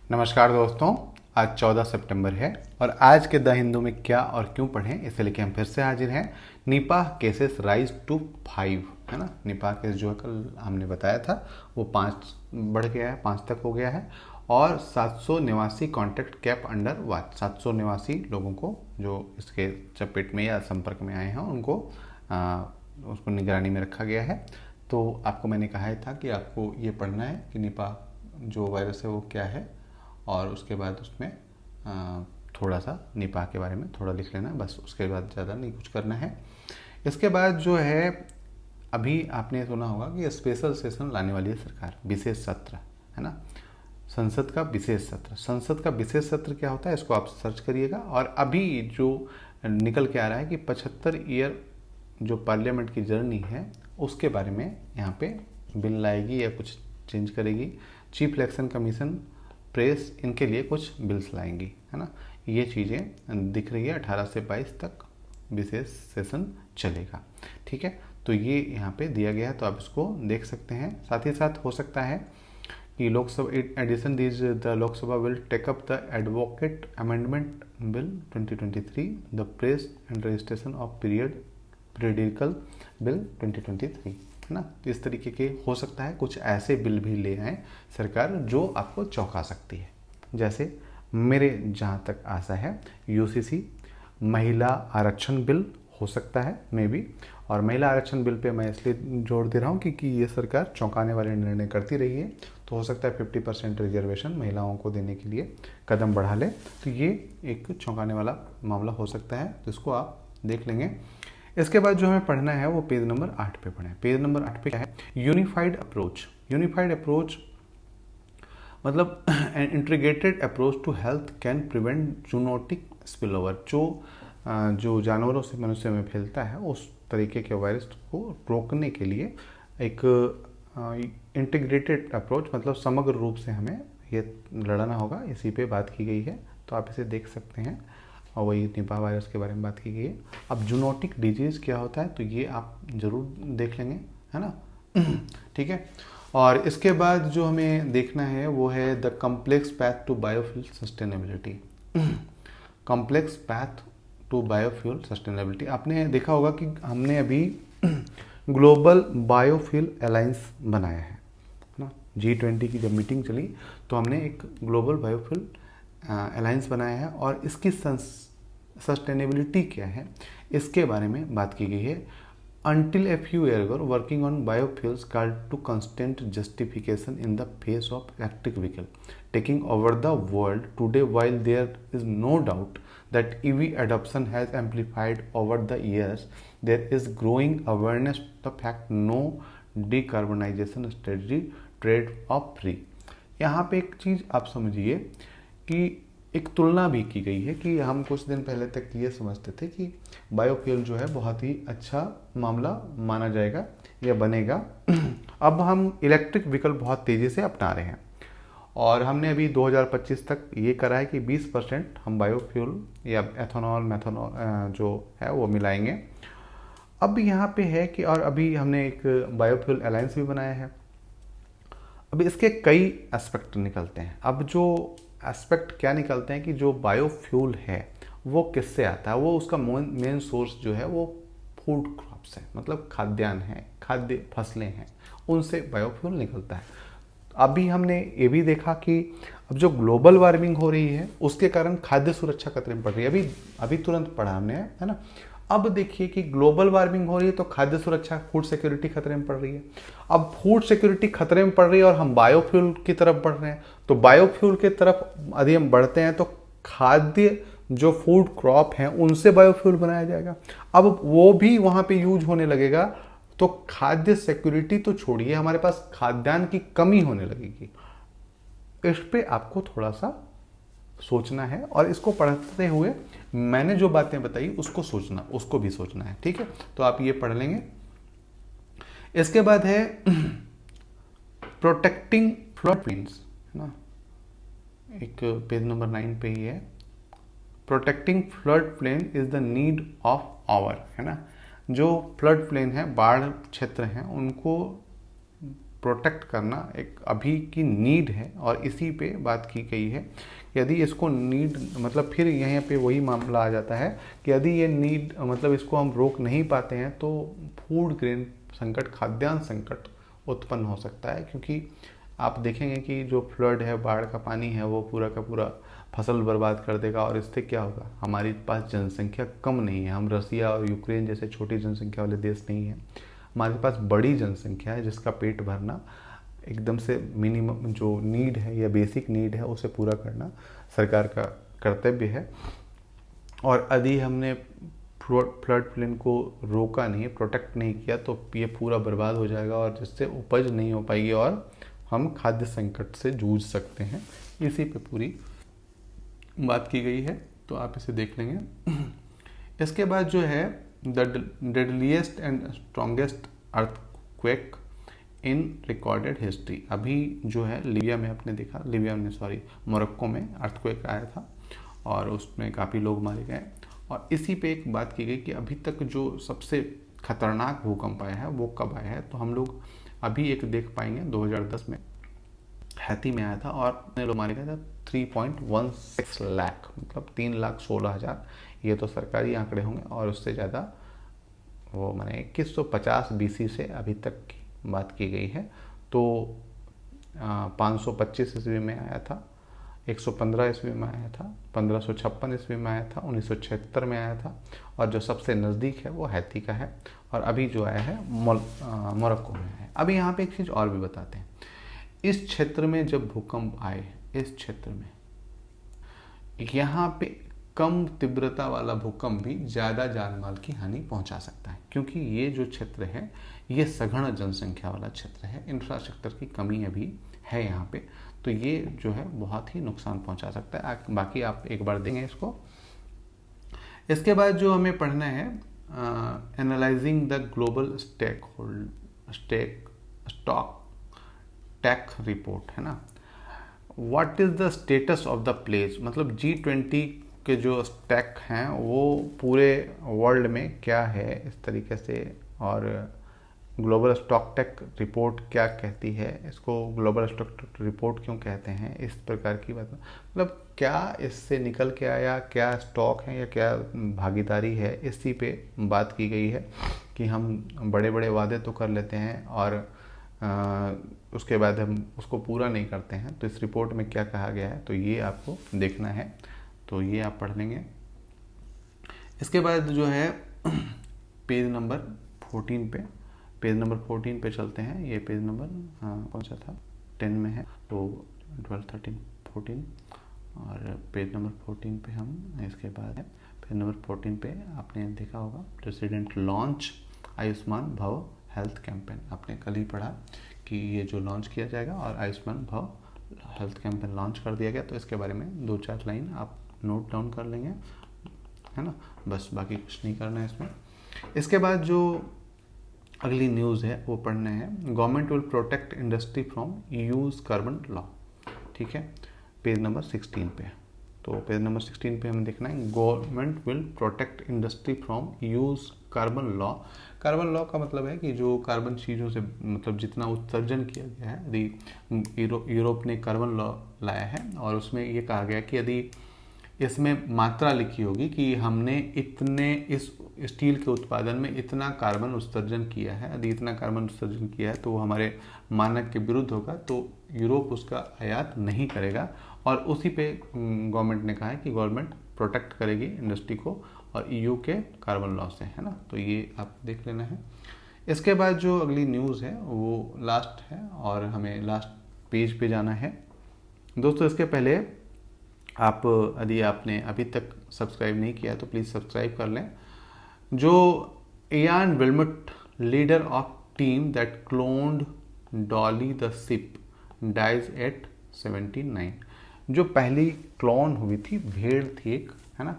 नमस्कार दोस्तों। आज 14 सितंबर है और आज के द हिंदू में क्या और क्यों पढ़ें इसे लेके हम फिर से हाजिर हैं। निपाह केसेस राइज टू 5 है ना। निपाह केस जो है कल हमने बताया था वो 5 बढ़ गया है, 5 तक हो गया है और 789 कॉन्टैक्ट कैप अंडर वॉच। 789 लोगों को जो इसके चपेट में या संपर्क में आए हैं उनको उसको निगरानी में रखा गया है। तो आपको मैंने कहा था कि आपको ये पढ़ना है कि निपाह जो वायरस है वो क्या है और उसके बाद उसमें थोड़ा सा निपाह के बारे में थोड़ा लिख लेना, बस उसके बाद ज़्यादा नहीं कुछ करना है। इसके बाद जो है अभी आपने सुना होगा कि स्पेशल सेशन लाने वाली है सरकार, विशेष सत्र है ना। संसद का विशेष सत्र, संसद का विशेष सत्र क्या होता है इसको आप सर्च करिएगा। और अभी जो निकल के आ रहा है कि 75 ईयर जो पार्लियामेंट की जर्नी है उसके बारे में यहाँ पे बिल लाएगी या कुछ चेंज करेगी। चीफ इलेक्शन कमीशन, प्रेस, इनके लिए कुछ बिल्स लाएंगी है ना। ये चीज़ें दिख रही है। 18 से 22 तक विशेष सेशन चलेगा, ठीक है। तो ये यहाँ पे दिया गया है तो आप इसको देख सकते हैं। साथ ही साथ हो सकता है कि Lok Sabha edition these the Lok Sabha will take up the advocate amendment bill 2023, the press and registration of periodical bill 2023 है ना। तो इस तरीके के हो सकता है कुछ ऐसे बिल भी ले आए सरकार जो आपको चौंका सकती है। जैसे मेरे जहाँ तक आशा है यूसीसी महिला आरक्षण बिल हो सकता है मे बी। और महिला आरक्षण बिल पे मैं इसलिए जोर दे रहा हूँ क्योंकि ये सरकार चौंकाने वाले निर्णय करती रही है। तो हो सकता है 50% रिजर्वेशन महिलाओं को देने के लिए कदम बढ़ा ले, तो ये एक चौंकाने वाला मामला हो सकता है, तो इसको आप देख लेंगे। इसके बाद जो हमें पढ़ना है वो पेज नंबर 8 पे पढ़ें। पेज नंबर 8 पे क्या है? Unified approach. यूनिफाइड अप्रोच मतलब an integrated approach to health can prevent zoonotic spillover. जो जानवरों से मनुष्य में फैलता है उस तरीके के वायरस को रोकने के लिए एक इंटीग्रेटेड अप्रोच मतलब समग्र रूप से हमें ये लड़ना होगा, इसी पे बात की गई है। तो आप इसे देख सकते हैं और वही निपाह वायरस के बारे में बात की गई है। अब जूनोटिक डिजीज़ क्या होता है तो ये आप ज़रूर देख लेंगे है ना, ठीक है। और इसके बाद जो हमें देखना है वो है the complex path to biofuel sustainability. Complex path to biofuel sustainability, आपने देखा होगा कि हमने अभी ग्लोबल बायोफ्यूल अलायंस बनाया है ना। G20 की जब मीटिंग चली तो हमने एक ग्लोबल बायोफ्यूल अलायंस बनाया है और इसकी सस्टेनेबिलिटी क्या है इसके बारे में बात की गई है। Until a few years ago, working on biofuels called to constant justification in the face of electric vehicle taking over the world. Today, while there is no doubt that EV adoption has amplified over the years, there is growing awareness of the fact no decarbonization strategy trade off free. यहाँ पे एक चीज़ आप समझिए कि एक तुलना भी की गई है कि हम कुछ दिन पहले तक ये समझते थे कि बायोफ्यूल जो है बहुत ही अच्छा मामला माना जाएगा या बनेगा। अब हम इलेक्ट्रिक व्हीकल बहुत तेज़ी से अपना रहे हैं और हमने अभी 2025 तक ये करा है कि 20% हम बायोफ्यूल या एथेनॉल मैथेनॉल जो है वो मिलाएंगे। अब यहाँ पे है कि और अभी हमने एक बायोफ्यूल अलायंस भी बनाया है। अब इसके कई एस्पेक्ट निकलते हैं। अब जो एस्पेक्ट क्या निकलते हैं कि जो बायोफ्यूल है वो किससे आता है, वो उसका मेन सोर्स जो है वो फूड क्रॉप्स है, मतलब खाद्यान्न है, खाद्य फसलें हैं, उनसे बायोफ्यूल निकलता है। अभी हमने ये भी देखा कि अब जो ग्लोबल वार्मिंग हो रही है उसके कारण खाद्य सुरक्षा खतरे में पड़ रही है। अभी तुरंत पढ़ा हमने है ना। अब देखिए कि ग्लोबल वार्मिंग हो रही है तो खाद्य सुरक्षा, फूड सिक्योरिटी खतरे में पड़ रही है। अब फूड सिक्योरिटी खतरे में पड़ रही है और हम बायोफ्यूल की तरफ बढ़ रहे हैं, तो बायोफ्यूल की तरफ यदि हम बढ़ते हैं तो खाद्य जो फूड क्रॉप हैं उनसे बायोफ्यूल बनाया जाएगा। अब वो भी वहाँ पे यूज होने लगेगा तो खाद्य सिक्योरिटी तो छोड़िए, हमारे पास खाद्यान्न की कमी होने लगेगी। इस पे आपको थोड़ा सा सोचना है और इसको पढ़ते हुए मैंने जो बातें बताई उसको भी सोचना है, ठीक है। तो आप ये पढ़ लेंगे। इसके बाद है प्रोटेक्टिंग फ्लड प्लेन्स है ना, एक पेज नंबर 9 पे ही है। Protecting flood plain is the need of our है ना। जो फ्लड प्लेन है, बाढ़ क्षेत्र हैं, उनको प्रोटेक्ट करना एक अभी की नीड है और इसी पे बात की गई है। यदि इसको नीड मतलब फिर यहाँ पे वही मामला आ जाता है कि यदि ये नीड मतलब इसको हम रोक नहीं पाते हैं तो फूड ग्रेन संकट, खाद्यान्न संकट उत्पन्न हो सकता है। क्योंकि आप देखेंगे कि जो फ्लड है, बाढ़ का पानी है, वो पूरा का पूरा फसल बर्बाद कर देगा और इससे क्या होगा, हमारे पास जनसंख्या कम नहीं है, हम रसिया और यूक्रेन जैसे छोटी जनसंख्या वाले देश नहीं हैं, हमारे पास बड़ी जनसंख्या है जिसका पेट भरना एकदम से मिनिमम जो नीड है या बेसिक नीड है उसे पूरा करना सरकार का कर्तव्य है। और यदि हमने फ्लड प्लेन को रोका नहीं, प्रोटेक्ट नहीं किया तो ये पूरा बर्बाद हो जाएगा और जिससे उपज नहीं हो पाएगी और हम खाद्य संकट से जूझ सकते हैं। इसी पे पूरी बात की गई है, तो आप इसे देख लेंगे। इसके बाद जो है the deadliest and strongest earthquake in recorded history. अभी जो है लिबिया में आपने देखा, मोरक्को में अर्थक्वेक आया था और उसमें काफ़ी लोग मारे गए। और इसी पे एक बात की गई कि अभी तक जो सबसे खतरनाक भूकंप आया है वो कब आया है, तो हम लोग अभी एक देख पाएंगे 2010 में हैती में आया था और कितने लोग मारे गए थे, 3.16 लाख, मतलब 3,16,000। ये तो सरकारी आंकड़े होंगे और उससे ज़्यादा वो मैंने 2150 BC से अभी तक की बात की गई है। तो 525 ईस्वी में आया था, 115 ईस्वी में आया था, 1556 ईस्वी में आया था, 1976 में आया था और जो सबसे नज़दीक है वो हैती का है और अभी जो आया है मोरक्को में है। अभी यहाँ पे एक चीज़ और भी बताते हैं, इस क्षेत्र में जब भूकंप आए, इस क्षेत्र में यहाँ पे कम तीव्रता वाला भूकंप भी ज़्यादा जान माल की हानि पहुँचा सकता है, क्योंकि ये जो क्षेत्र है ये सघन जनसंख्या वाला क्षेत्र है, इंफ्रास्ट्रक्चर की कमी अभी है यहाँ पे, तो ये जो है बहुत ही नुकसान पहुँचा सकता है। बाकी आप एक बार देंगे इसको। इसके बाद जो हमें पढ़ना है analysing the global stock take report, है ना। What is the status of the place, मतलब G20 के जो स्टैक हैं वो पूरे वर्ल्ड में क्या है इस तरीके से, और ग्लोबल स्टॉक टेक रिपोर्ट क्या कहती है, इसको ग्लोबल स्टॉक रिपोर्ट क्यों कहते हैं, इस प्रकार की बात, मतलब क्या इससे निकल के आया, क्या स्टॉक है या क्या भागीदारी है, इसी पे बात की गई है कि हम बड़े बड़े वादे तो कर लेते हैं और उसके बाद हम उसको पूरा नहीं करते हैं। तो इस रिपोर्ट में क्या कहा गया है तो ये आपको देखना है, तो ये आप पढ़ लेंगे। इसके बाद जो है पेज नंबर 14 पे चलते हैं। ये पेज नंबर कौन सा था, 10 में है, तो 12, 13, 14 और पेज नंबर 14 पे हम इसके बाद है। पेज नंबर 14 पे आपने देखा होगा प्रेसिडेंट लॉन्च आयुष्मान भव हेल्थ कैंपेन, आपने कल ही पढ़ा कि ये जो लॉन्च किया जाएगा और आयुष्मान भव हेल्थ कैंपेन लॉन्च कर दिया गया, तो इसके बारे में 2-4 लाइन आप नोट डाउन कर लेंगे, है ना, बस बाकी कुछ नहीं करना है इसमें। इसके बाद जो अगली न्यूज़ है वो पढ़ना है, government will protect industry from use carbon law, ठीक है, पेज नंबर 16 पे। तो पेज नंबर 16 पे हमें देखना है government will protect industry from use carbon law. Carbon law का मतलब है कि जो कार्बन चीज़ों से मतलब जितना उत्सर्जन किया गया है, यदि यूरोप ने कार्बन लॉ लाया है और उसमें ये कहा गया कि यदि इसमें मात्रा लिखी होगी कि हमने इतने इस स्टील के उत्पादन में इतना कार्बन उत्सर्जन किया है, यदि इतना कार्बन उत्सर्जन किया है तो वो हमारे मानक के विरुद्ध होगा, तो यूरोप उसका आयात नहीं करेगा। और उसी पे गवर्नमेंट ने कहा है कि गवर्नमेंट प्रोटेक्ट करेगी इंडस्ट्री को और EU के कार्बन लॉ से, है ना, तो ये आप देख लेना है। इसके बाद जो अगली न्यूज़ है वो लास्ट है और हमें लास्ट पेज पे जाना है। दोस्तों इसके पहले आप यदि आपने अभी तक सब्सक्राइब नहीं किया तो प्लीज़ सब्सक्राइब कर लें। जो Ian Wilmut leader of team that cloned Dolly the sheep dies at 79, जो पहली क्लोन हुई थी, भेड़ थी एक, है ना,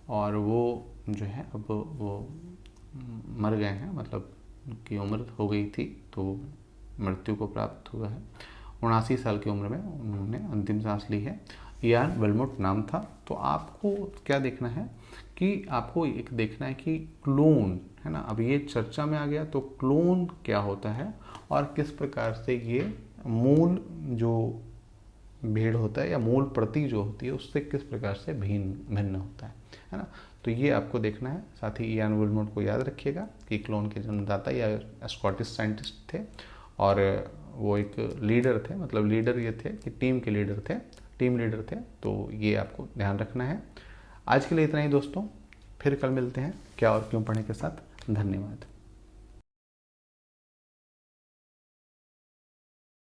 और वो जो है अब वो मर गए हैं, मतलब उनकी उम्र हो गई थी तो मृत्यु को प्राप्त हुआ है। 79 साल की उम्र में उन्होंने अंतिम सांस ली है। इयान विल्मोट नाम था। तो आपको क्या देखना है कि आपको एक देखना है कि क्लोन है ना, अब ये चर्चा में आ गया तो क्लोन क्या होता है और किस प्रकार से ये मूल जो भेड़ होता है या मूल प्रति जो होती है उससे किस प्रकार से भिन्न भिन्न होता है ना। तो ये आपको देखना है। साथ ही इयान विल्मोट को याद रखिएगा कि क्लोन के जन्मदाता या स्कॉटिश साइंटिस्ट थे और वो एक लीडर थे, मतलब लीडर ये थे कि टीम के लीडर थे, टीम लीडर थे। तो ये आपको ध्यान रखना है। आज के लिए इतना ही दोस्तों, फिर कल मिलते हैं क्या और क्यों पढ़ने के साथ। धन्यवाद।